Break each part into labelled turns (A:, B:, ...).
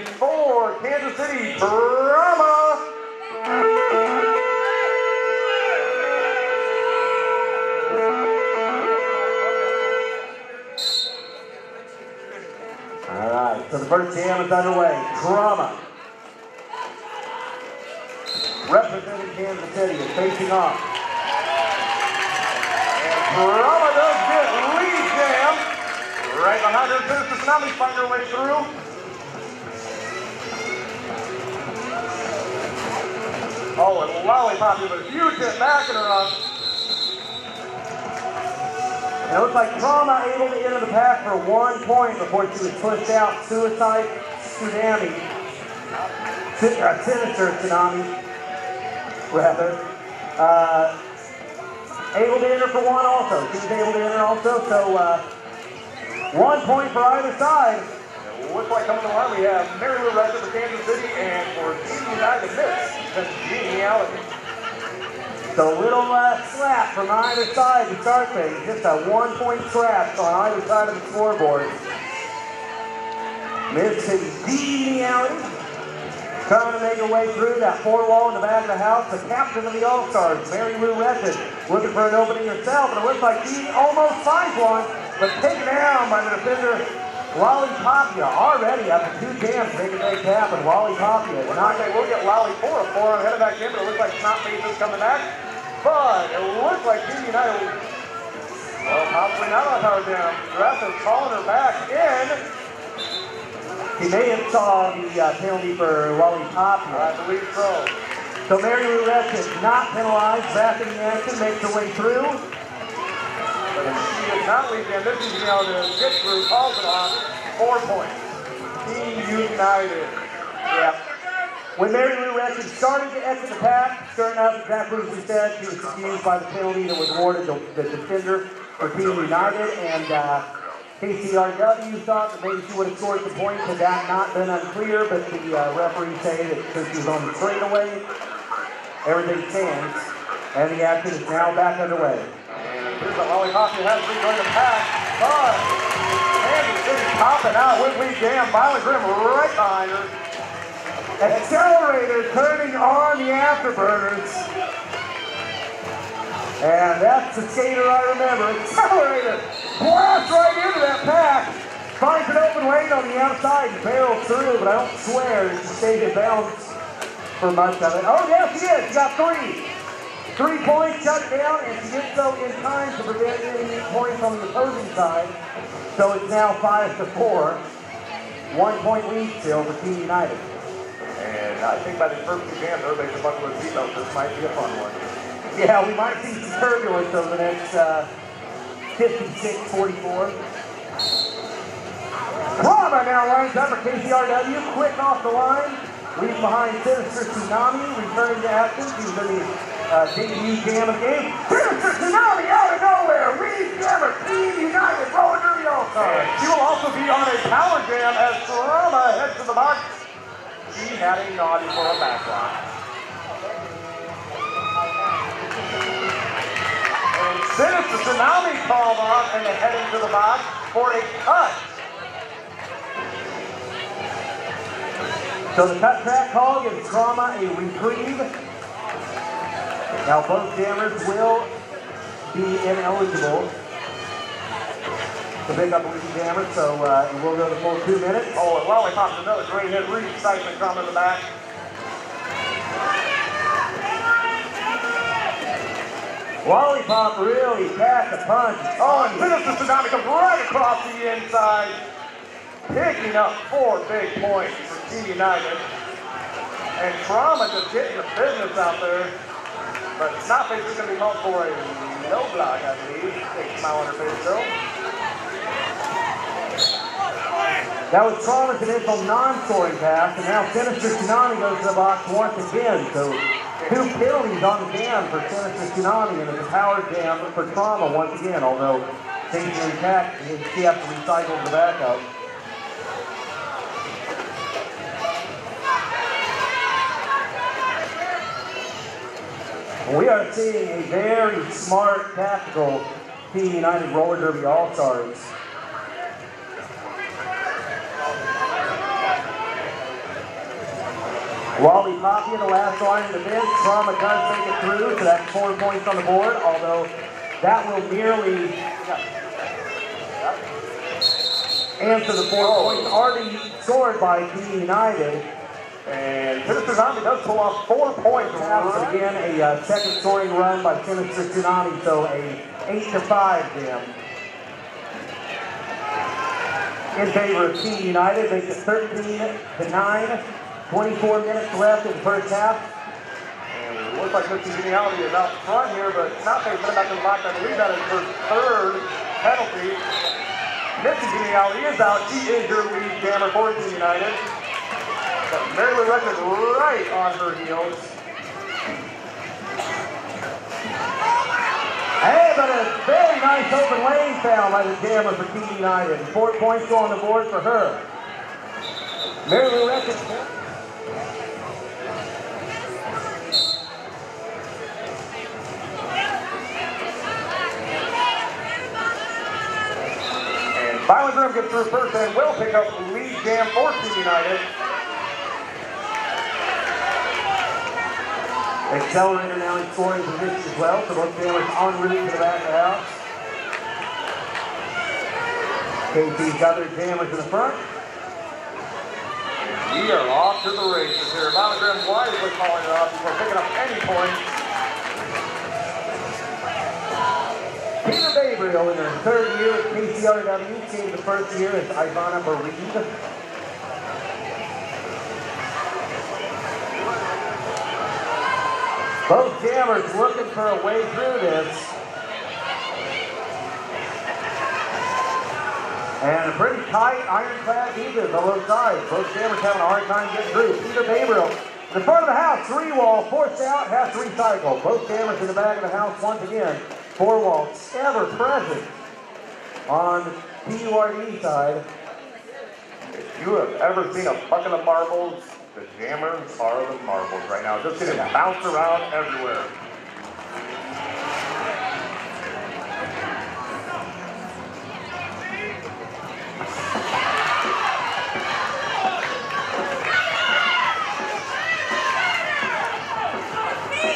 A: For Kansas City, drama.
B: All right, so the first jam is underway. Drama, representing Kansas City, is facing off.
A: And drama does get lead jam. Right behind her, Tennessee Tsunami fighting her way through. Oh, and Lollipop with a huge hit back in her up.
B: It looks like Drama able to enter the pack for 1 point before she was pushed out. Suicide Tsunami. Sinister Tsunami, rather. Able to enter for 1 also. She was able to enter also, so 1 point for either side.
A: It looks like coming to the line we have Mary Lou Redden for Kansas City and for Team United Miss, Congeniality.
B: So a little slap from either side to start things. Just a 1 point scratch on either side of the scoreboard. Miss Congeniality trying to make her way through that 4 wall in the back of the house. The captain of the All-Stars, Mary Lou Redden, looking for an opening herself. And it looks like she almost finds one, but taken down by the defender, Lollipop already up to 2 jams to make a big tap, and Lollipop is not.
A: They will get Lolly for a 4 on headed back in, but it looks like Snot Face is coming back. But it looks like Team United, well, possibly not on power jam. Dress is calling her back in.
B: He may have saw the penalty for Lollipop.
A: I believe so.
B: So Mary Lou Redden is not penalized, back in the action, makes her way through.
A: But she is not leaving, and this is able to get through, calls it on, 4 points. Team United.
B: Yeah. When Mary Lou Redden started to exit the pack, sure enough, exactly as we said, she was confused by the penalty that was awarded to the defender for Team United, and KCRW thought that maybe she would have scored the point had that not been unclear, but the referee say that since she was on the straightaway, everything stands, and the action is now back underway.
A: Here's the Lollipop who has rejoined the pack, but Kansas City popping out with lead jam. Violent Grim right behind her.
B: Accelerator turning on the afterburners. And that's the skater I remember. Accelerator blasts right into that pack. Finds an open lane on the outside and barrels through, but I don't swear that she stayed in bounds for much of it. Oh, yes, she did. She got 3. 3 points shut down, and she did so in time to prevent any points on the opposing side. So it's now 5-4. 1 point lead still for Team United.
A: And I think by the first 2 jams, everybody should buckle their seatbelts. This might be a fun one.
B: Yeah, we might see some turbulence over the next 56-44. Drama now lines up for KCRW, quick off the line. Leaves behind Sinister Tsunami, returning to action. She was in the debut jam of the game. Sinister Tsunami out of nowhere, lead jammer, Team United, roller derby all-star.
A: She will also be on a power jam as Drama heads to the box. She had a naughty for a backline. And Sinister Tsunami called off and heading to the box for a cut.
B: So the cut track call gives Drama a reprieve. Now both jammers will be ineligible to pick up a lead jammer, so we'll go the full 2 minutes.
A: Oh, and Lollipop's another great hit. Reed Seisman coming in the back.
B: Lollipop really packed a punch.
A: Oh, and Sinister Tsunami comes right across the inside, picking up 4 big points for Team United. And Drama just getting the business out there. But Snotface is going to be called for a no block, I believe. Big smile on her face, though.
B: That was Drama's initial non-scoring pass, and now Sinister Tsunami goes to the box once again. So 2 penalties on the jam for Sinister Tsunami, and it's a power jam for Drama once again, although taking intact, she has to recycle the backup. We are seeing a very smart, tactical Team United Roller Derby All-Stars. Wally Poppy, the last line of the bench. Trauma does make it through, so that's 4 points on the board, although that will nearly answer the 4 points already scored by Team United.
A: And Sinister Tsunami does pull off 4 points.
B: So again, a second scoring run by Sinister Tsunami, so a 8-5 jam. In favor of Team United, makes it 13-9. 24 minutes left in the first half.
A: And it looks like Missy Geniality is out front here, but not facing back in the box. I believe that is her third penalty. Missy Geniality is out. She is your lead jammer for Team United. But Mary Lou Reck is right on her heels.
B: Hey, but a very nice open lane found by the jammer for Team United. 4 points go on the board for her. Mary Lou Reck is
A: Violent Grim gets through first and will pick up lead jam for Team United.
B: Accelerator now in scoring position as well, so both jammers en route to the back of the house. KC's got their jammers in the front.
A: We are off to the races here. Violent Grim wisely calling it off before picking up any points.
B: Peter Gabriel in her third year at KCRW, came the first year as Ivana Bereave. Both jammers looking for a way through this. And a pretty tight ironclad defense on both sides. Both jammers having a hard time getting through. Peter Gabriel in the front of the house, 3-wall, forced out, has to recycle. Both jammers in the back of the house once again. 4-wall, ever present on PURD side.
A: If you have ever seen a bucket of marbles, the jammers are the marbles right now. Just getting bounced around everywhere.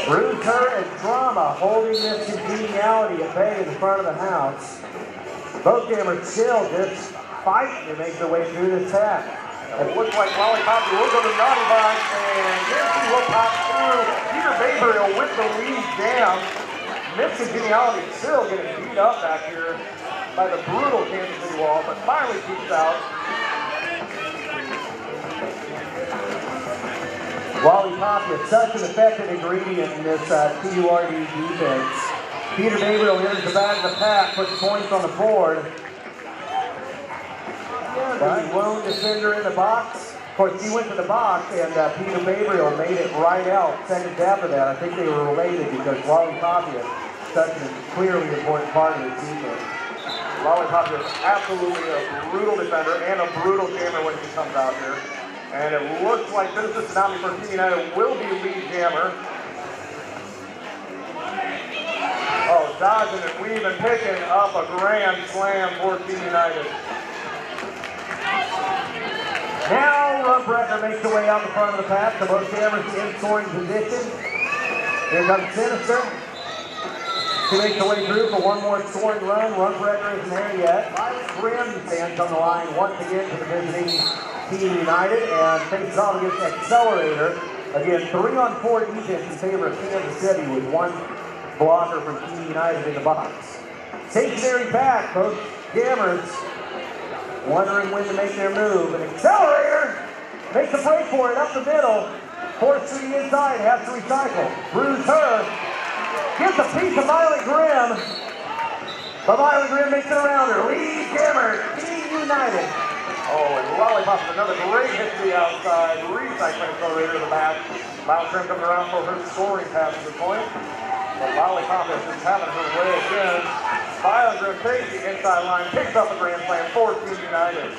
B: Bruiser and Drama holding this congeniality at bay in the front of the house. Both jammers still just fighting to make their way through this pack.
A: It looks like Lollipop will go to Naughty Box, and here she will pop through. Peter Gabriel with the lead jam. Miss Congeniality still getting beat up back here by the brutal Kansas City wall, but finally keeps out.
B: Lollipop is such an effective ingredient in this PURD defense. Peter Gabriel enters the back of the pack, puts points on the board. The lone defender in the box. Of course, he went to the box, and Peter Gabriel made it right out seconds after that. I think they were related because Lollipop is such a clearly important part of the defense.
A: Lollipop is absolutely a brutal defender and a brutal jammer when he comes out here. And it looks like Sinister Tsunami for Team United will be lead jammer. Oh, dodging and weaving, picking up a grand slam for Team United.
B: Now Rumbracker makes the way out the front of the pack. So both jammers in scoring position. Here comes Sinister. She makes the way through for one more scoring run. Rumbracker isn't there yet. Violent Grim stands on the line once again for the visiting Team United and faces off against Accelerator. Again, 3-on-4 defense in favor of Kansas City with one blocker from Team United in the box. Stationary pack, both jammers wondering when to make their move. And Accelerator makes a break for it up the middle. Forced to the inside, has to recycle. Bruise her. Gets a piece of Violent Grim. But Violent Grim makes it around her. Lead jammer, Team United.
A: Oh, and Lollipop with another great hit to the outside. Recycling Accelerator to the back. Violent Grim comes around for her scoring pass at the point. But Lollipop is just having her way again. Violent Grim takes the inside line, picks up a grand slam for Team United.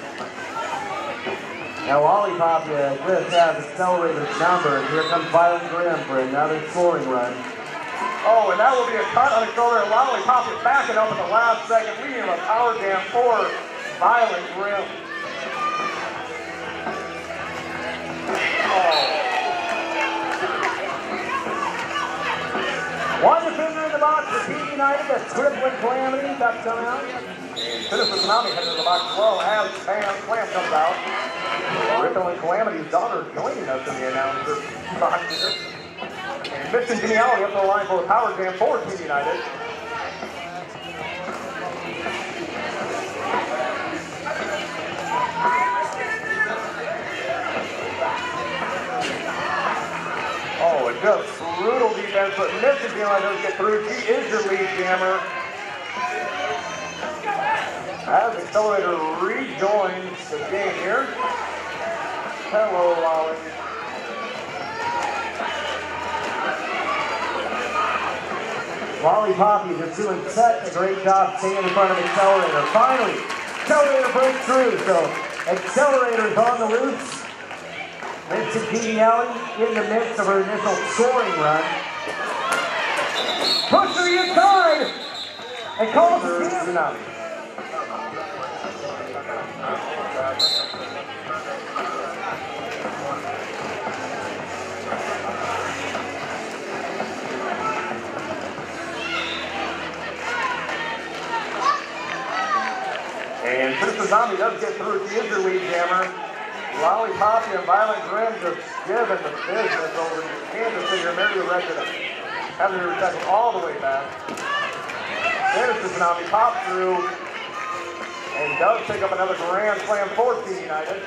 B: Now Lollipop just has Accelerator's number. Here comes Violent Grim for another scoring run.
A: Oh, and that will be a cut on Accelerator. Lollipop is backing up at the last second, leading a power jam for Violent Grim. Oh,
B: United, that's crippling calamity, about to come out.
A: Citizen Tsunami headed to the box as well as Clam comes out. Crippling Calamity's daughter joining us in the announcer box here. And Mission Geniality up the line for a power jam for Team United. Oh, it's just brutal defense, but Mission Geniality doesn't get through. She is your lead jammer. As Accelerator rejoins the game here. Hello, Lolly.
B: Lolly Poppy just doing such a great job staying in front of Accelerator. Finally, Accelerator breaks through, so Accelerator is on the loose. Mission Geniality in the midst of her initial scoring run. Push to the inside and calls for Tsunami.
A: And Citizen Zombie does get through. She is your lead jammer. Lolly Poppy and Violent Grim just giving the business over to Kansas City. Mary the Resident having to recycle all the way back. Citizen Zombie pops through and does pick up another grand slam for Team United.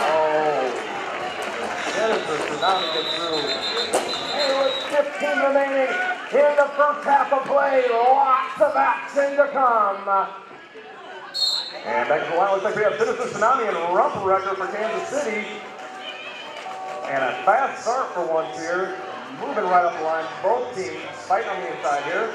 A: Oh, Citizen Tsunami gets through. And with 15 remaining in the first half of play, lots of action to come. And back to the line, looks like we have Citizen Tsunami and Rump Wrecker for Kansas City. And a fast start for once here. Moving right up the line. Both teams fighting on the inside here.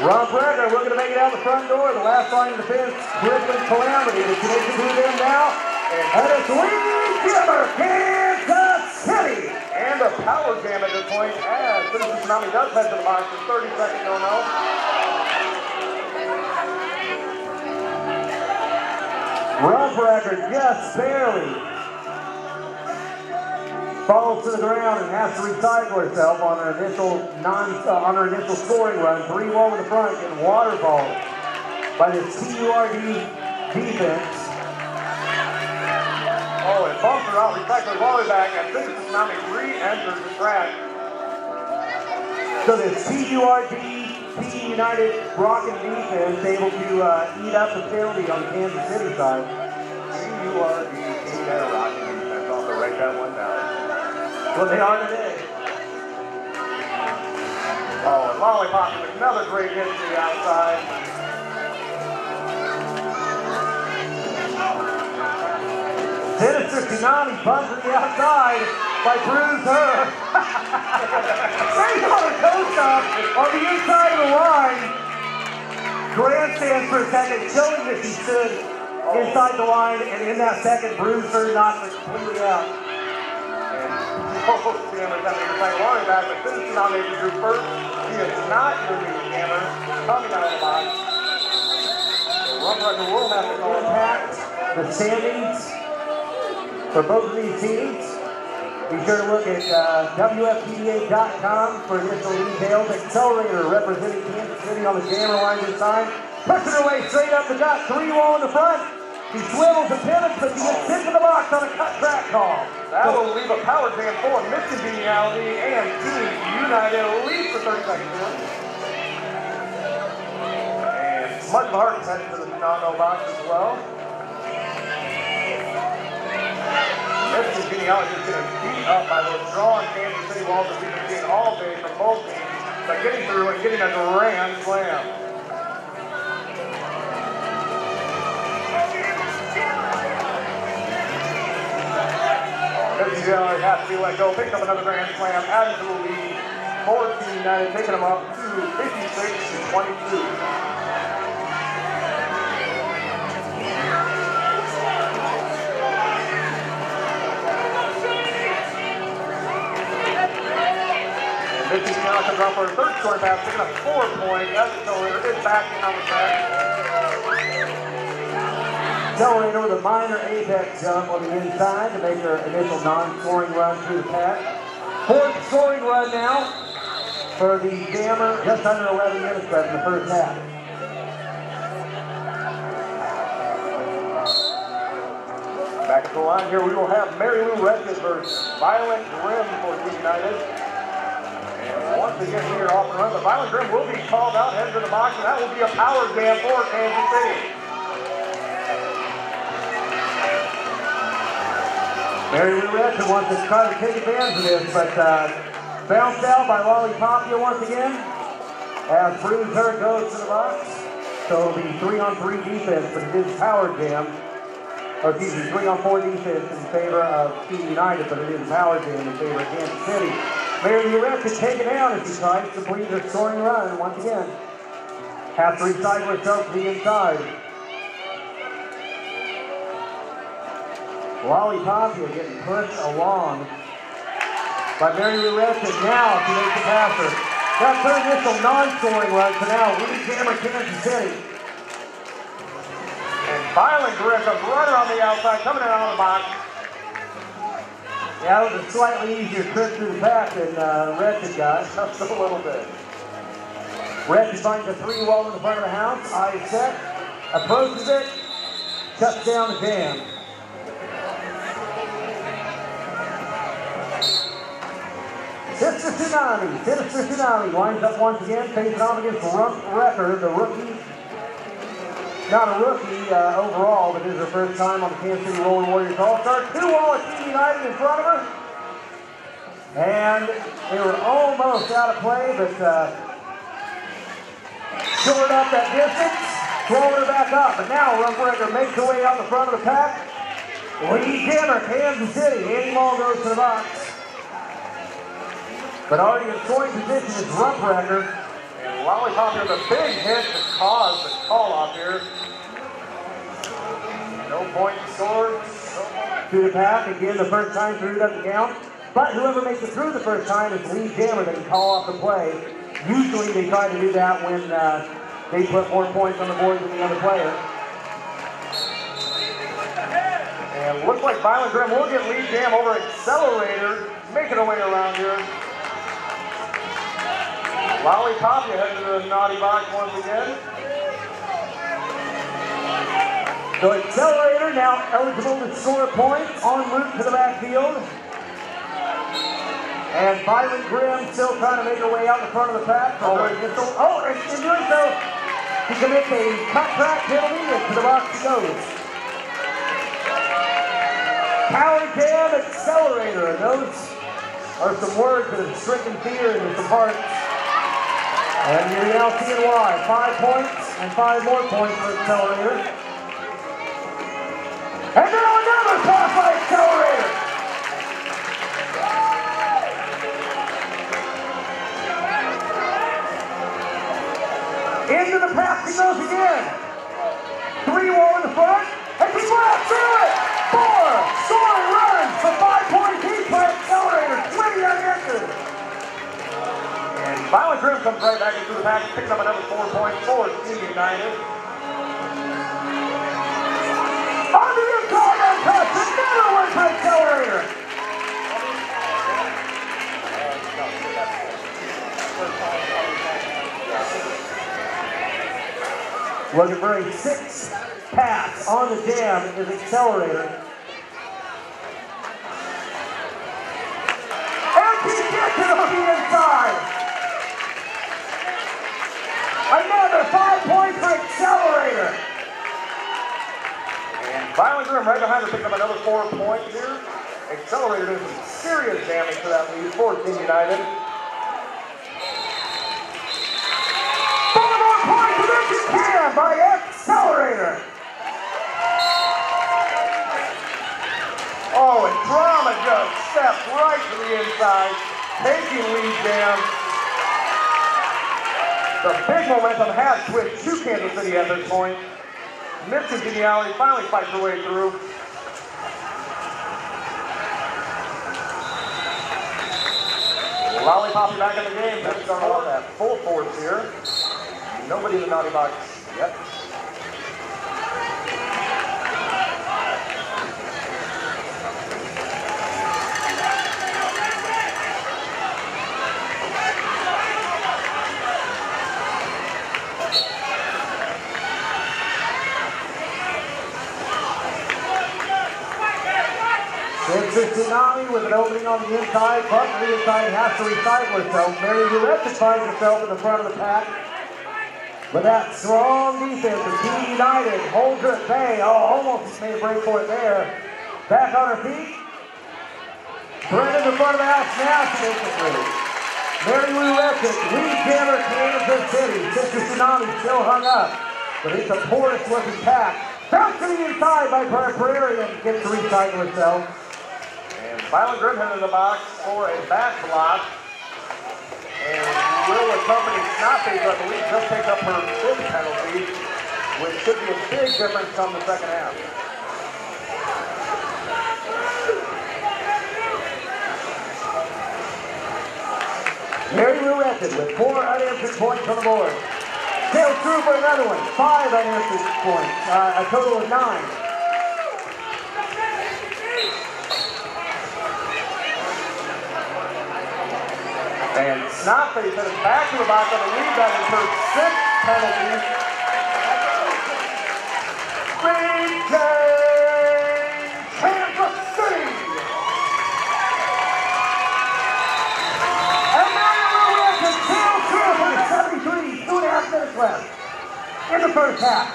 B: Rump Wrecker looking to make it out the front door. The last line of defense, Crippling Calamity. The connection to them now. And it's lead jammer, Kansas City.
A: And a power jam at this point as Citizen Tsunami does head to the box with 30 seconds to go.
B: Rump Wrecker just barely falls to the ground and has to recycle herself on her initial scoring run. 3-1 in the front, getting waterfalled by this TURD defense.
A: Oh, it bumps her out, recycles all the way back, and Citizen Tsunami re-enters the track.
B: So this TURD Team United Rockin' defense able to eat up the penalty on the Kansas City side.
A: TURD Team United Rockin' defense. I'll have to write that one down.
B: Well, they are today.
A: Oh, and Lollipop with another great hit to the outside.
B: Sinister Tsunami bumped to the outside by Bruce Her. Straight on a coast up on the inside of the line. Grandstands for a second, showing that she stood inside the line, and in that second, Bruce Her knocked it completely out.
A: And both jammers having to fight Laurie back, but Sinister Tsunami is Drew first. She is not your lead jammer coming out of the box. The Rump Wrecker will have to go
B: impact the standings for both of these teams. Be sure to look at WFPDA.com for additional details. Accelerator representing Kansas City on the jammer line this time. Pushing her way straight up the gut, 3-1 in the front. He swivels and pivots, but he gets into the box on a cut track call.
A: That will leave a power jam for Mission Geniality and Team United at least for 30 seconds. And much of heart is headed to the no box as well. Mission Geniality is getting beat up by those strong Kansas City walls that we've been seeing all day from both teams, but getting through and getting a grand slam. Mission Geniality has to be let go, picks up another grand slam, adding to the lead for Team United, taking them up to 56-22. Mission Geniality comes out for a third scoring pass, picking up 4 points. As Accelerator is back in on the track.
B: Accelerator with a minor apex jump on the inside to make her initial non-scoring run through the pack. Fourth scoring run now for the Jammer, just under 11 minutes left in the first half.
A: Back to the line here, we will have Mary Lou Redkins versus Violent Grim for Team United. And once again here off and run, the Violent Grim will be called out, headed to the box, and that will be a power jam for Kansas City.
B: Mary Lou Redkins wants to try to take advantage of this, but bounced out by Lollipopia once again. As Bruiser goes to the box. So it'll be 3-on-3 defense, but it is power jam. Or excuse me, 3-on-4 defense in favor of Team United, but it is power jam in favor of Kansas City. Mary Lou Redkins taken down as she tries to complete her scoring run once again. Has to recycle herself to the inside. Lollipopia getting pushed along by Mary Lou Redkins. Now she makes the passer. That's her initial non-scoring run, so now lead Jammer Kansas City.
A: And Violent Grim comes right around the outside, coming in out of the box.
B: Yeah, it was a slightly easier trip through the pack than Redkins got.
A: Just a little bit.
B: Redkins finds a 3-wall in the front of the house. Eyes set, approaches it, shuts down the jam. Sister Tsunami winds up once again, facing off against Rump Wrecker, the rookie. Not a rookie overall, but this is her first time on the Kansas City Rolling Warriors All-Star. 2-wall at Team United in front of her. And they were almost out of play, but short up that distance, throwing her back up. But now Rump Wrecker makes her way out the front of the pack. Lead Jammer, Kansas City. Andy Mall goes to the box. But already in scoring position is Rump Wrecker.
A: And Lollipop here with a big hit to cause the call off here. No point scored.
B: Through the pack, again the first time through doesn't count. But whoever makes it through the first time is lead Jammer that can call off the play. Usually they try to do that when they put more points on the board than the other player.
A: And looks like Violent Grim will get lead jam over Accelerator, making her way around here. Lollipopia heading to the naughty box once again.
B: So Accelerator now eligible to score a point en route to the backfield. And Violent Grim still trying to make her way out in front of the pack. And in doing so, he commits a cut track penalty and to the box he goes. Power jam, Accelerator. And those are some words that have stricken fear into some hearts. And you're now seeing why. 5 points and 5 more points for Accelerator. And now another pass by Accelerator. Into the pass he goes again. 3-wall in the front, and he blasts through it. 4 scoring runs for 5 points each by Accelerator. 20 unanswered.
A: And Violent Grim comes right back into the pack, picking up another 4 points for Team United.
B: On the inside, untouched. Another one for Accelerator. Looking for a 6th pass on the jam is Accelerator. And he gets it on the inside. Another 5 points for Accelerator.
A: And Violent Grim right behind her, picking up another 4 points here. Accelerator doing some serious damage to that lead for Team United.
B: 4 more points for this jam by Accelerator.
A: Oh, and Drama just steps right to the inside, taking lead jam. The big momentum has switched to Kansas City at this point. Miss Congeniality finally fights her way through. Lollipop back in the game. Let's start off at full force here. Nobody in the naughty box yet.
B: Sister Tsunami with an opening on the inside, but the inside has to recycle herself. Mary Gillette finds herself in the front of the pack. But that strong defense of Team United holds her at bay. Oh, almost made a break for it there. Back on her feet. Brennan in front of the house now to make the through. Mary Lou Epic, lead jammer, Kansas City. Sister Tsunami still hung up, but it's a porous looking pack. Bounce to the inside by Prairie and gets to recycle herself.
A: And Violet Griffin in the box for a back block. And will accompany Snotface, I believe, just pick up her 5th penalty, which should be a big difference come the second half.
B: Mary Lou Epic with 4 unanswered points on the board. Sails through for another one. 5 unanswered points. A total of 9.
A: And Snotface headed back to the box on the rebound in her 6th penalty. Retain Kansas City!
B: And Mary Lou Epic sails through for the 73. 2.5 minutes left in the first half.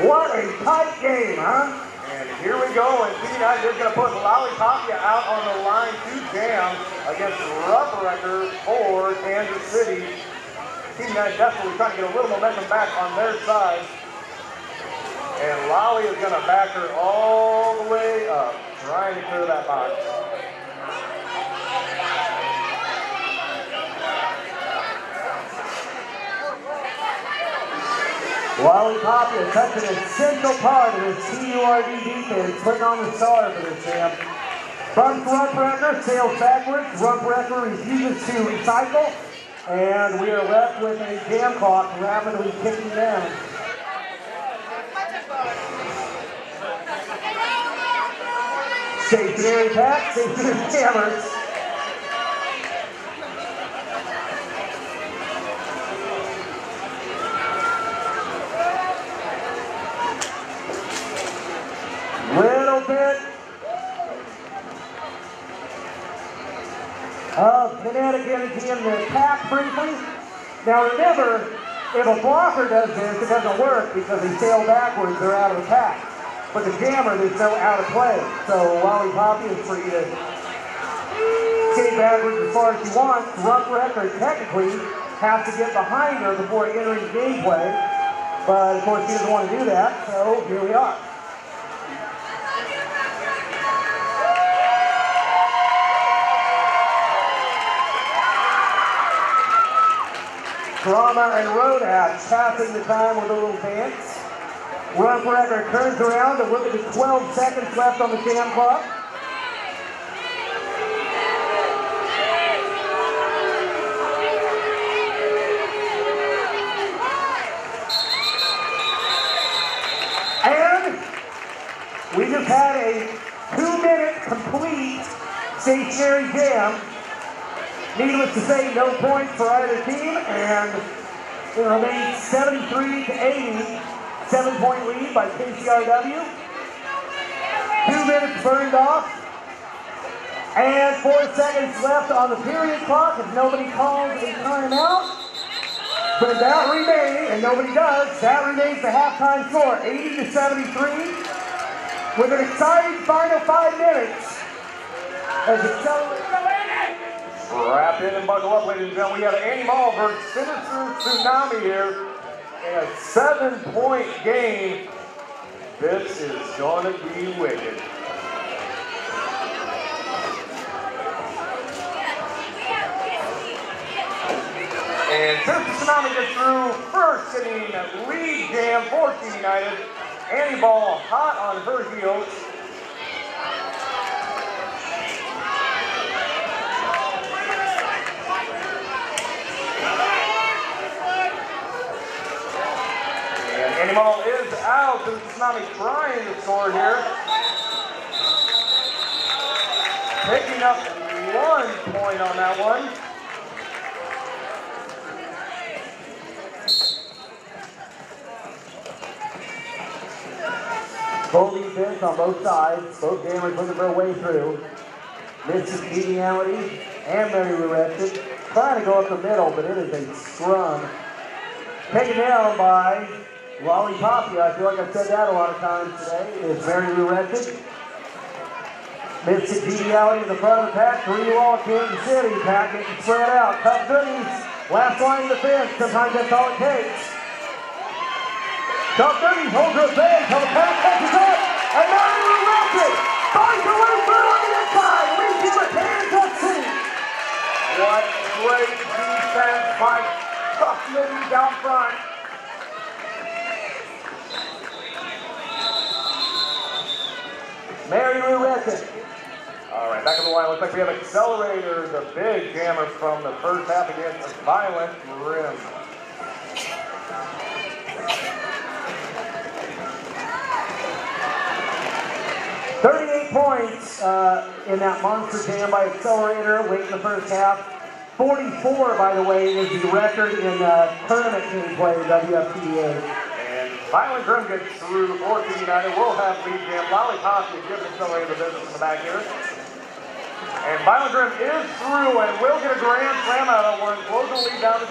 B: What a tight game, huh?
A: And here we go, and Team United is going to put Lollipopia out on the line to jam against Rough-Wrecker for Kansas City. Team United desperately trying to get a little momentum back on their side. And Lolly is going to back her all the way up, trying to clear that box.
B: Lollipopia is such an essential part of this TURD defense, putting on the star for this jam. Bumps Rough-Wrecker, sails backwards. Rough-Wrecker refuses to recycle, and we are left with a jam clock rapidly ticking down. Stationary pack, stationary jammers. Little bit of kinetic energy in the pack briefly. Now remember, if a blocker does this, it doesn't work because they sail backwards, they're out of the pack. But the jammer, there's no out of play. So Lollipopia is free to skate backwards as far as she wants. Rough-Wrecker technically has to get behind her before entering gameplay. But of course she doesn't want to do that, so here we are. Drama and Roadhouse passing the time with a little dance. Rough-Wrecker turns around to look at the 12 seconds left on the jam clock. And we just had a 2-minute complete stationary jam. Needless to say, no points for either team, and it remains 73-80, 7-point lead by KCRW. 2 minutes burned off, and 4 seconds left on the period clock if nobody calls a timeout. But that remains, and nobody does, that remains the halftime score, 80-73, with an exciting final 5 minutes as it celebrates.
A: Strap in and buckle up, ladies and gentlemen. We have Annie Mall versus Sinister Tsunami here in a 7-point game. This is going to be wicked. And Sinister Tsunami gets through first sitting lead jam for Team United. Annie Ball hot on her heels. Animal is out. The Tsunami trying to score here. Picking up 1 point on that one.
B: Full defense on both sides. Both jammers looking for a way through. Misses Geniality and Mary Lou Rested. Trying to go up the middle, but it is a scrum. Taken down by Lollipopia. I feel like I've said that a lot of times today. Is Mary Lou Rested. Misses Geniality in the front of the pack. 3-wall Kansas City. Pack getting spread out. Tough goodies. Last line of defense. Sometimes that's all it takes. Tough goodies holds her big until the pack catches up. And Mary Lou Rested finds a way through on the inside. Leads you to Kansas City.
A: What great defense by Tough Goodies down front.
B: Mary Lou Rested.
A: All right, back on the line. Looks like we have Accelerator, the big jammer from the first half against Violent Rim.
B: Points in that monster jam by Accelerator late in the first half. 44, by the way, is the record in tournament gameplay in WFPA.
A: And Violent Grim gets through 14 United. We'll have lead jam. Lollipop is giving Accelerator the business in the back here. And Violent Grim is through and will get a grand slam out of one. Close the lead down to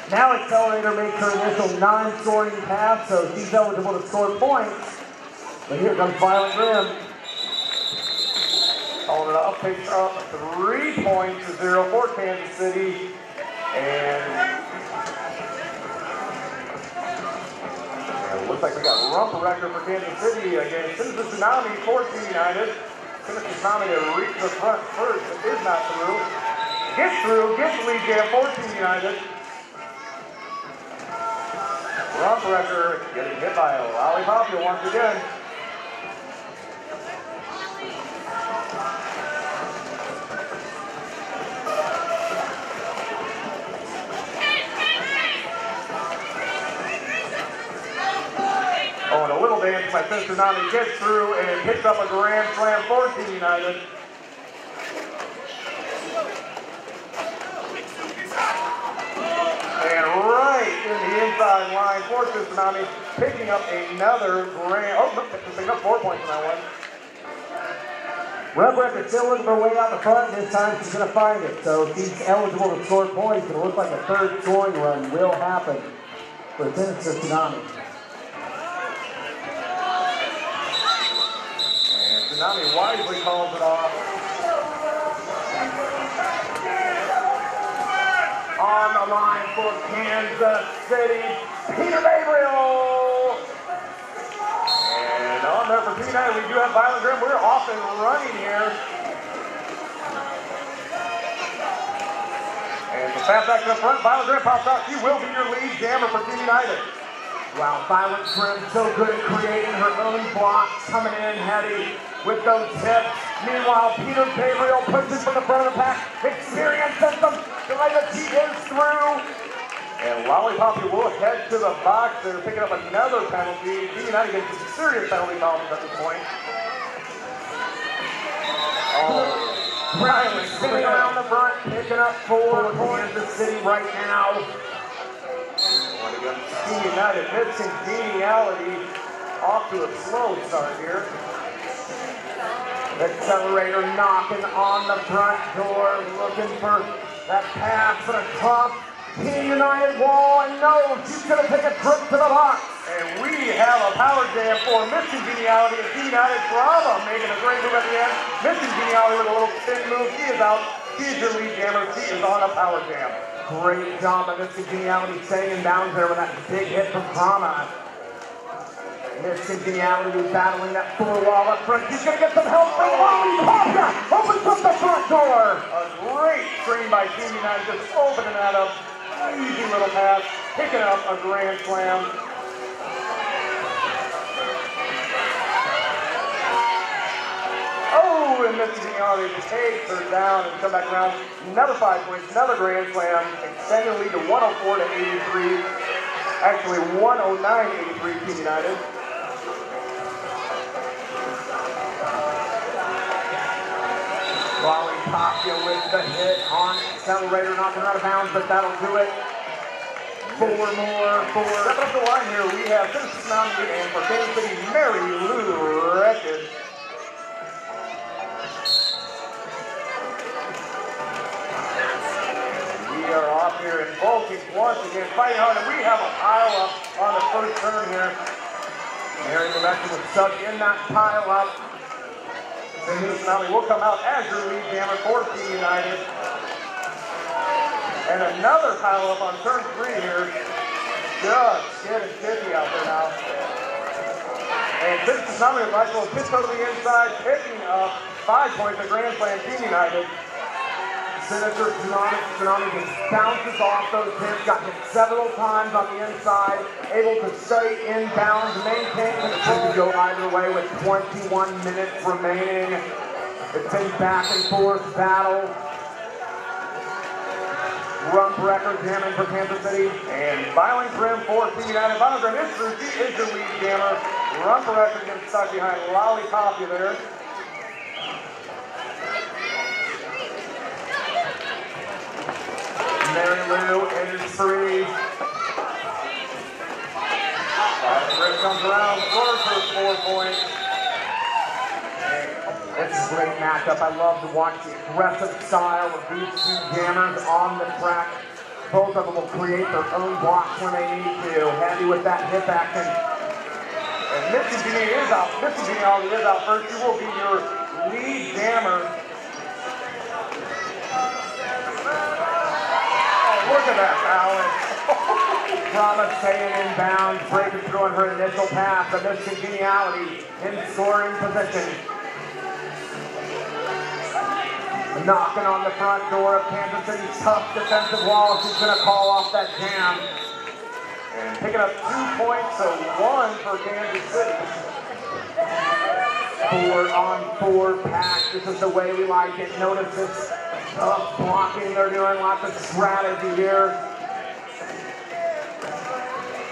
A: 2.
B: Now Accelerator makes her initial non-scoring pass, so she's eligible to score points. But here comes Violent Grim.
A: Calling it up, takes up 3 points to 0 for Kansas City. And it looks like we got rump record for Kansas City against Citizen Tsunami, 14 United. Citizen Tsunami to reach the front first, but is not through. Gets the lead jam, 14 United. Rump record getting hit by Lollipopia once again. Oh, and a little dance by Tsunami gets through and picks up a grand slam, 14 United. And right in the inside line for Tsunami, picking up another grand, picking up 4 points in that one.
B: Rub Record still looking for a way out the front. This time she's going to find it. So she's eligible to score points, but it looks like a third scoring run will happen for Tennessee Tsunami.
A: Tsunami wisely calls it off. On the line for Kansas City, Peter Gabriel. And on there for T9, we do have Violent Grim. We're off and running here. And the fast back to the front, Violent Grim pops out. She will be your lead jammer for Team United.
B: Wow, Violent Grim so good at creating her own blocks, coming in heavy with those tips. Meanwhile, Peter Gabriel pushes from the front of the pack. Experience system, that she is through.
A: And Lollipop will head to the box. They're picking up another penalty. Team United gets some serious penalty problems at this point. Oh,
B: Riley spinning around the front, picking up 4 points to City right now.
A: Team United missing Geniality, off to a slow start here.
B: Accelerator knocking on the front door, looking for that pass for the top. Team United wall, and no, she's going to take a trip to the box.
A: And we have a power jam for Missing Geniality and Team United Bravo making a great move at the end. Missing Geniality with a little spin move. She is out. She is your lead jammer. She is on a power jam.
B: Great job by Missing Geniality staying in bounds there with that big hit from Brahma. Missing Geniality battling that 4-wall up front. She's going to get some help from Lollipopia. Opens up the front door.
A: A great screen by Team United, just opening that up. Easy little pass, picking up a grand slam. Oh, and Missing Geniality takes her down and come back around. Another 5 points, another grand slam, extending the lead to 104 to 83. Actually, 109-83 Team United.
B: Lollipopia with the hit on Accelerator, knocking her out of bounds, but that'll do it. 4 more for...
A: Stepping up the line here, we have Citizens Mountain and for Kansas City, Mary Lou Wretched. We are off here in bulking once again, fighting hard, and we have a pile up on the first turn here. Mary Lou Wretched was stuck in that pile up. Citizens Mountain will come out as your lead jammer for Team United. And another pile up on turn 3 here. Just getting 50 out there now. And Citizens Mountain with Michael Pisco to the inside, picking up 5 points at Grand Slam Team United. Senator Tsunami just bounces off those hits, got hit several times on the inside, able to stay inbounds, maintain control. Could go either way with 21 minutes remaining. It's been back and forth battle. Rump record jamming for Kansas City. And Violent Grim for Team United. Violent Grim is through. She is your lead jammer. Rump record gets stuck behind Lollipop there. Mary Lou is free. Violent Grim comes around, scores her 4 points.
B: It's a great matchup. I love to watch the aggressive style of these 2 jammers on the track. Both of them will create their own blocks when they need to. Heavy with that hip action.
A: And Missy Genie is out. Missy Genie already is out first. She will be your lead jammer. Oh, look at that balance.
B: Drama staying inbound, breaking through on her initial pass. But Miss Congeniality in scoring position. Knocking on the front door of Kansas City's tough defensive wall. She's going to call off that jam.
A: And picking up 2 points, so 1 for Kansas City.
B: 4-on-4 pack. This is the way we like it. Notice this tough blocking they're doing. Lots of strategy here.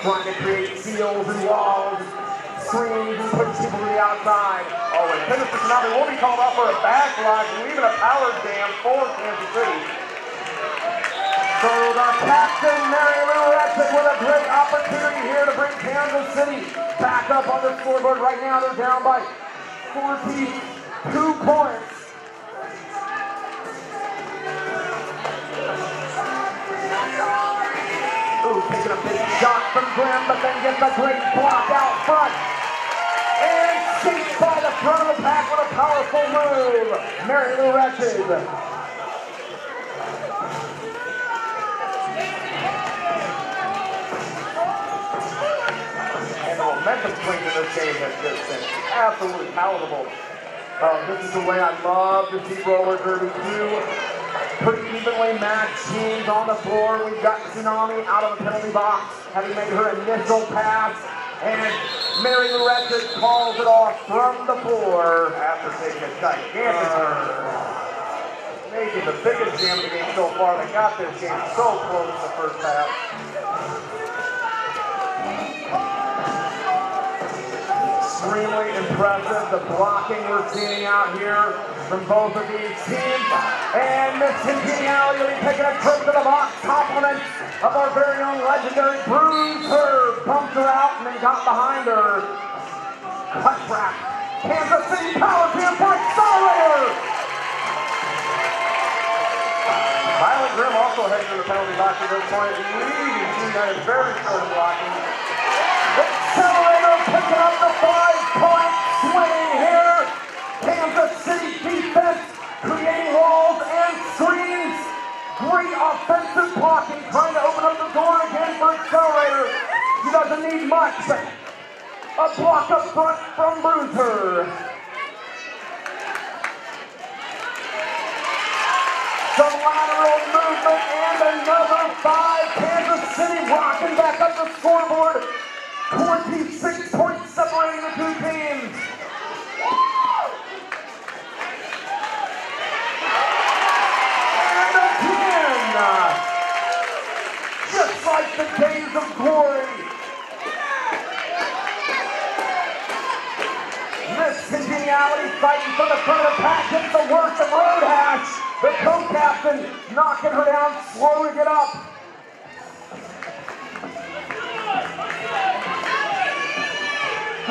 B: Trying to create seals and walls, screens, and push people to the outside.
A: Oh, and Tennessee Tsunami will be called off for a backlog, leaving a power jam for Kansas City.
B: So the captain, Mary Lou Wretched, with a great opportunity here to bring Kansas City back up on the scoreboard. Right now they're down by 42 points. Ooh, taking a big shot from Grim, but then gets a great block out front. And shaped by the front of the pack with a powerful move. Mary Lou Wretched.
A: And the momentum swing in this game has just been absolutely palatable.
B: This is the way I love to see roller derby too. Pretty evenly matched teams on the floor. We've got Tsunami out of the penalty box, having made her initial pass. And Mary Lou Wretched calls it off from the floor
A: After taking a gigantic turn. Making the biggest jam of the game so far. They got this game so close in the first half.
B: Extremely impressive, the blocking we're seeing out here from both of these teams. And Miss Congeniality will be taking a trip to the box. Compliments of our very own legendary Bruise her. Bumped her out and then got behind her. Cut track. Kansas City power jam for Accelerator.
A: Violent Grim also heading to the penalty box at this point, leading Team United very short of blocking.
B: Accelerator picking up the 5-point swing here. Kansas City defense creating walls and screens. Great offensive blocking, trying to open up the door again for Accelerator. She doesn't need much. A block up front from Bruiser. Some lateral movement and another 5. Kansas City rocking back up the scoreboard. 26 points separating the 2 teams. And again, just like the days of glory, Miss Congeniality fighting for the front of the pack gets the worst of Roadhash. The co-captain knocking her down, slow to get up.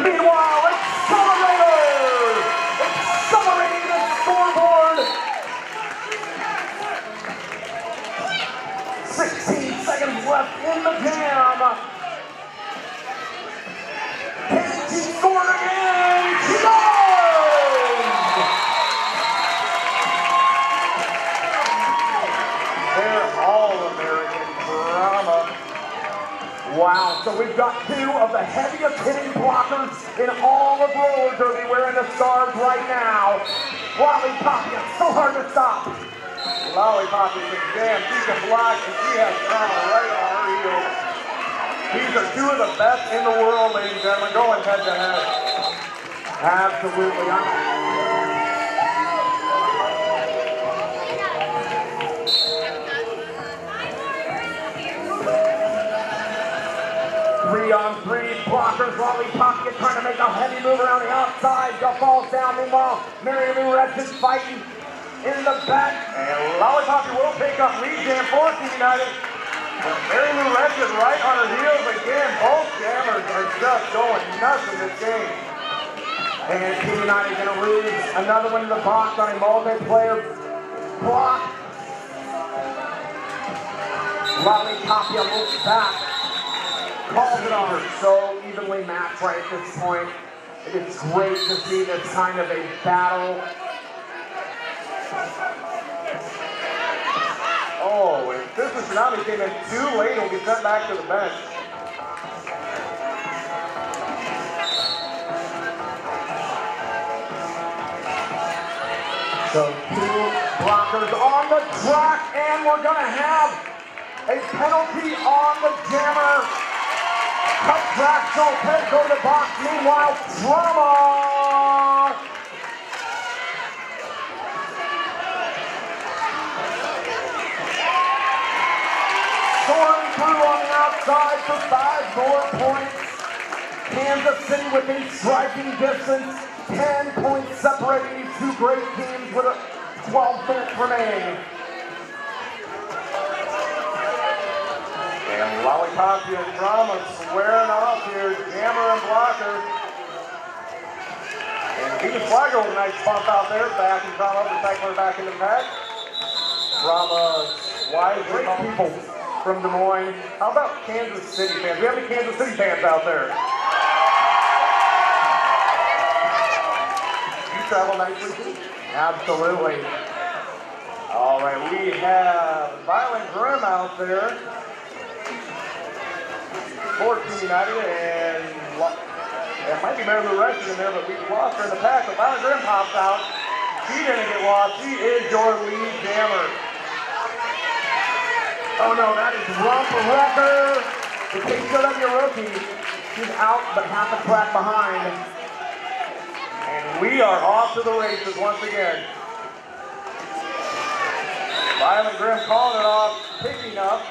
B: Meanwhile, accelerating the scoreboard. 16 seconds left in the jam. Can she score again? She does!
A: They're All-American drama.
B: Wow, so we've got two of the heaviest hitting blockers in all of roller derby wearing the scarves right now. Lollipop, it's so hard to stop.
A: Lollipop is a jam. She can block, and she has drama right on her heels. These are two of the best in the world, ladies and gentlemen, going head to head.
B: Absolutely. Three-on-three blockers. Lollipop trying to make a heavy move around the outside. Got falls down. Meanwhile, Mary Lou Red's fighting in the back.
A: And Lollipop will pick up lead jam for Team United. And Mary Lou Red's is right on her heels again. Both jammers are just going nuts in this game.
B: And Team United going to lose another one in the box on a multiplayer block. Lollipop looks back. Calls it on. So evenly matched right at this point. It's great to see this kind of a battle.
A: Oh, if this tsunami came in too late, he'll be sent back to the bench.
B: So two blockers on the track, and we're going to have a penalty on the jammer. Cut track, so Ted go to the box. Meanwhile, drama. Soaring through on the outside for 5 more points. Kansas City within striking distance. 10 points separating these two great teams with 12 minutes remaining.
A: And Lollipop and drama squaring off here, jammer and blocker. And Venus Flagger with a nice bump out there, back and drama over tackler back in the pack. Drama wise, great people from Des Moines. How about Kansas City fans? We have any Kansas City fans out there? You travel nicely too?
B: Absolutely.
A: All right, we have Violent Grim out there. For Team United, and it might be Mary Lou Red's in there, but we lost her in the pack. But Violent Grim pops out. She didn't get lost. She is your lead jammer.
B: Oh no, that is Rump Wrecker. The KCRW rookie. She's out, but half a track behind.
A: And we are off to the races once again. Violent Grim calling it off, picking up.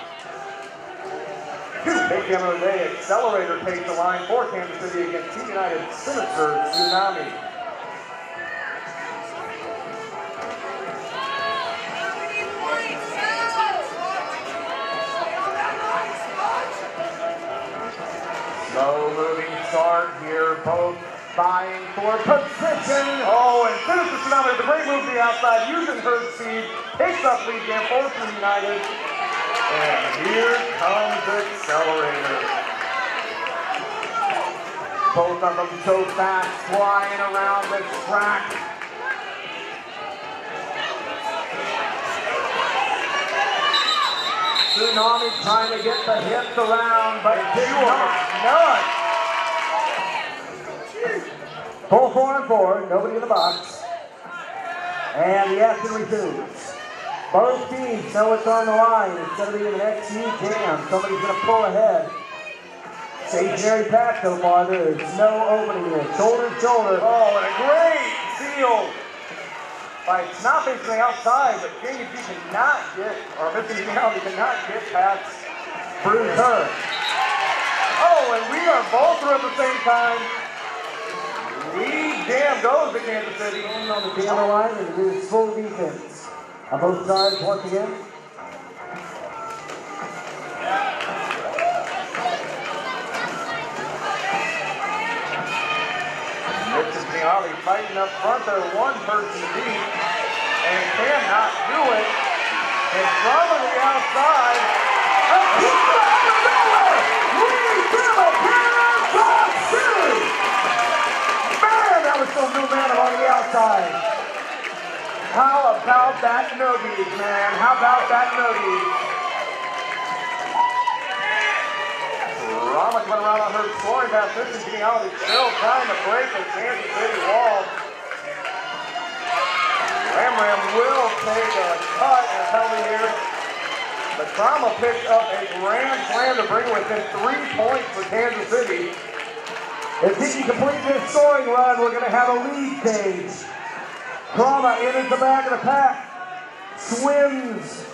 A: Big game of the day, Accelerator takes the line for Kansas City against Team United Sinister Tsunami.
B: Slow moving start here, both vying for position.
A: Oh, and Sinister Tsunami with a great move to the outside, using her speed, takes up lead game for Team United. And here comes Accelerator.
B: Both of them so fast, flying around the track. Tsunami trying to get the hits around, but you are none. Full 4-on-4, nobody in the box. And the action resumes. Both teams know it's on the line. It's going to be the next huge jam. Somebody's going to pull ahead. Stationary pack so far. There is no opening here. Shoulder to shoulder.
A: Oh, and a great seal by Snopping from the outside, but Jamie P cannot get, or Mr. Gianelli cannot get past
B: Bruce her.
A: Oh, and we are both through at the same time. Lead jam goes to Kansas City.
B: On the jammer line and do his full defense. On both sides once again.
A: fighting up front there, one person deep, and cannot do it. And from the outside,
B: a kick out of nowhere! Lee Dillon, Kansas City! Man, that was some new man on the outside. How about that nuggies, man? How about that nuggies?
A: Rama coming around on her scoring pass. This is Genealogy still trying to break the Kansas City wall. Ram will take a cut and a penalty here. But Trauma picks up a grand slam to bring it within 3 points for Kansas City.
B: If he can complete this scoring run, we're going to have a lead change. Trauma enters the back of the pack. Swims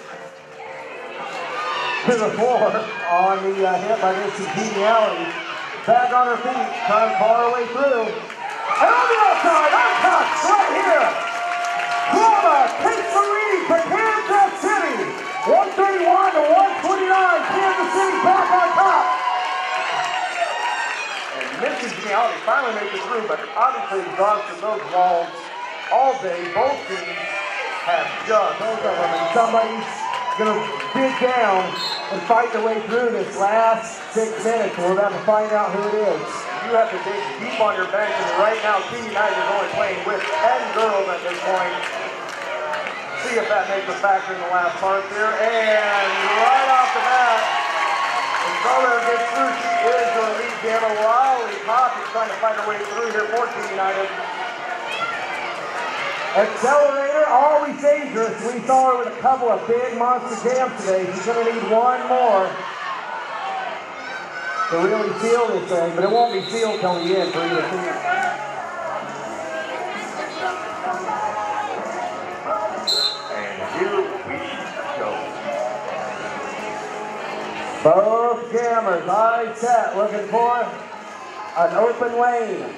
B: to the floor on the hit by this Genealogy. Back on her feet, trying to claw her way through. And on the outside, untouched right here. Trauma takes the lead for Kansas City. 131 to 129. Kansas City back on top.
A: And Mrs. Genealogy finally makes it through, but obviously exhausted those walls all day. Both teams have just
B: both of them, and somebody's going to dig down and fight their way through this last 6 minutes. We're about to find out who it is.
A: You have to dig deep on your bench, and right now Team United is only playing with 10 girls at this point. See if that makes a factor in the last part here. And right off the bat, the Solar gets through. She is the lead jammer. Lollipop is trying to fight her way through here for Team United.
B: Accelerator, always dangerous. We saw her with a couple of big monster jams today. She's going to need one more to really seal this thing, but it won't be sealed till the end for either team.
A: And here we go.
B: Both jammers, eye set, looking for an open lane.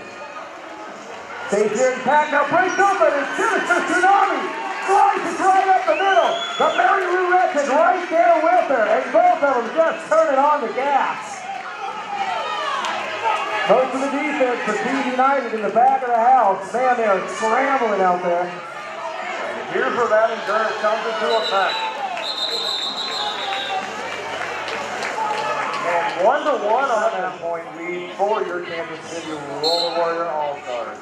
B: Stays here in pack, now breaks open, and Sinister Tsunami slices right up the middle. The Mary Lou Retch is right there with her, and both of them just turning on the gas. Most of the defense for Team United in the back of the house. Man, they are scrambling out there.
A: And here's where that endurance comes into effect. And 1-1 on that point lead for your Kansas City Roller Warrior All-Stars.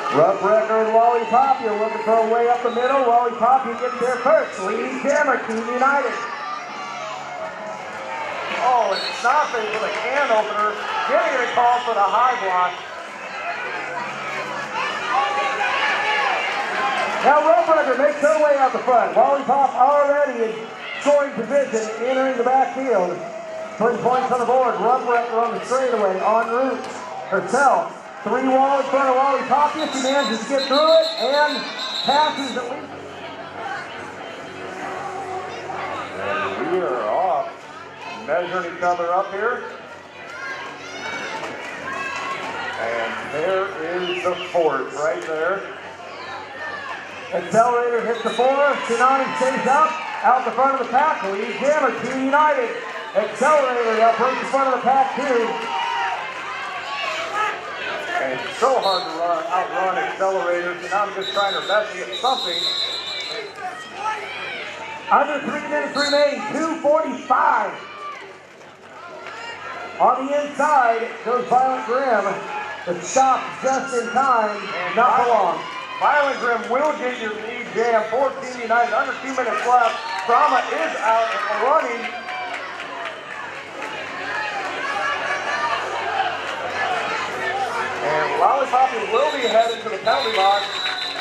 B: Rough record, Lollipop. You're looking for a way up the middle. Lollipop, you get there first. Leading jammer, Team United.
A: Oh, and Snape with a can opener. Getting a call for the high block.
B: Now Rough record makes her way out the front. Lollipop already in scoring position, entering the backfield. Putting points on the board. Rough record on the straightaway, en route herself. 3 wall in front of Lollipop. She manages to get through it and passes at least.
A: And we are off. Measuring each other up here. And there is the fourth right there.
B: Accelerator hits the 4. Tsunami stays up. Out the front of the pack. Lead jammer, Team United. Accelerator up right in front of the pack too.
A: And it's so hard to outrun Accelerator. Tsunami just trying her best to get something.
B: Under 3 minutes remain, 2:45. On the inside goes Violent Grim. The stop just in time, and not for long.
A: Violent Grim will get your lead jam for Team United. Under 2 minutes left. Trauma is out and running. And Lollipop will be headed to the penalty box.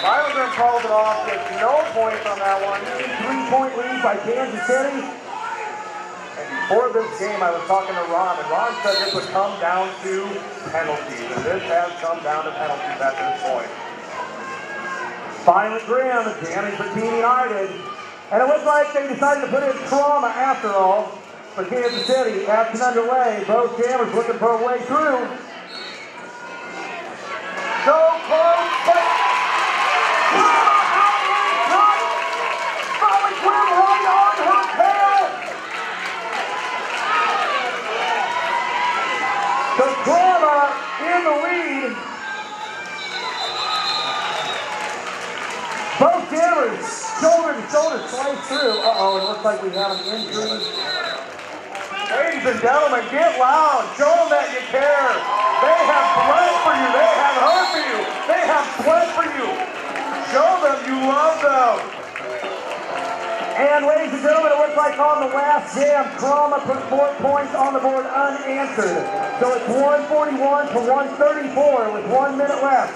A: Violent Grim calls it off. There's no points on that one.
B: 3-point lead by Kansas City.
A: And before this game, I was talking to Ron, and Ron said this would come down to penalties. And this has come down to penalties at this point.
B: Violent Grim jamming for Team United. And it looks like they decided to put in Trauma after all for Kansas City. Action underway. Both jammers looking for a way through.
A: So close, but
B: Violent Grim right on her tail. So Trauma in the lead. right through. Uh-oh, it looks like we have an injury.
A: Ladies and gentlemen, get loud. Show them that you care. They have bled for you. They have hurt for you. They have sweat for you. Show them you love them.
B: And ladies and gentlemen, it looks like on the last jam, Trauma put 4 points on the board unanswered. So it's 141 to 134 with 1 minute left.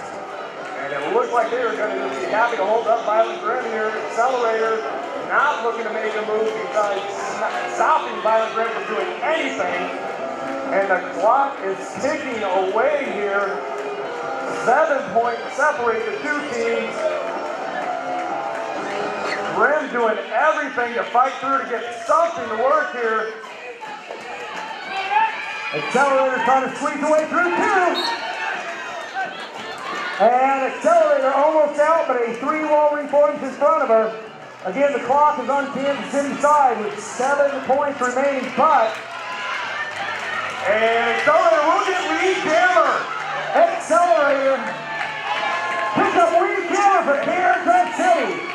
A: And it looked like they were going to just be happy to hold up Violent Grim here. Accelerator not looking to make a move besides stopping Violent Grim from doing anything. And the clock is ticking away here. 7 points separate the two teams. Grim doing everything to fight through to get something to work here.
B: Accelerator trying to squeeze away through too. And Accelerator almost out, but a 3-wall reforms in front of her. Again, the clock is on Kansas City side with 7 points remaining, but
A: and Accelerator will get lead jammer.
B: Accelerator picks up lead jammer for Kansas City.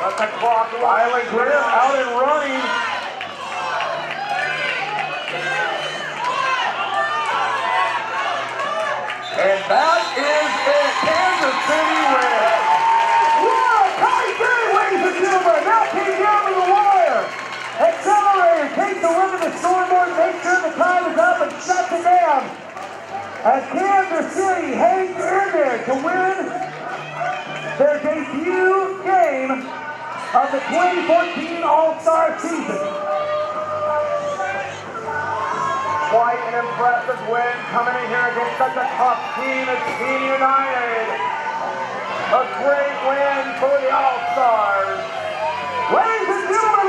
A: Let the clock Violent Grim out and running. And that is it. Kansas City wins.
B: Wow, tight game, ladies and gentlemen. Now came down to the wire. Accelerator takes the win to the scoreboard, makes sure the time is up and shuts it down. As Kansas City hangs in there to win their debut game of the 2014 All-Star season.
A: Quite an impressive win coming in here against such a tough team as Team United. A great win for the All-Stars.
B: Ladies and gentlemen,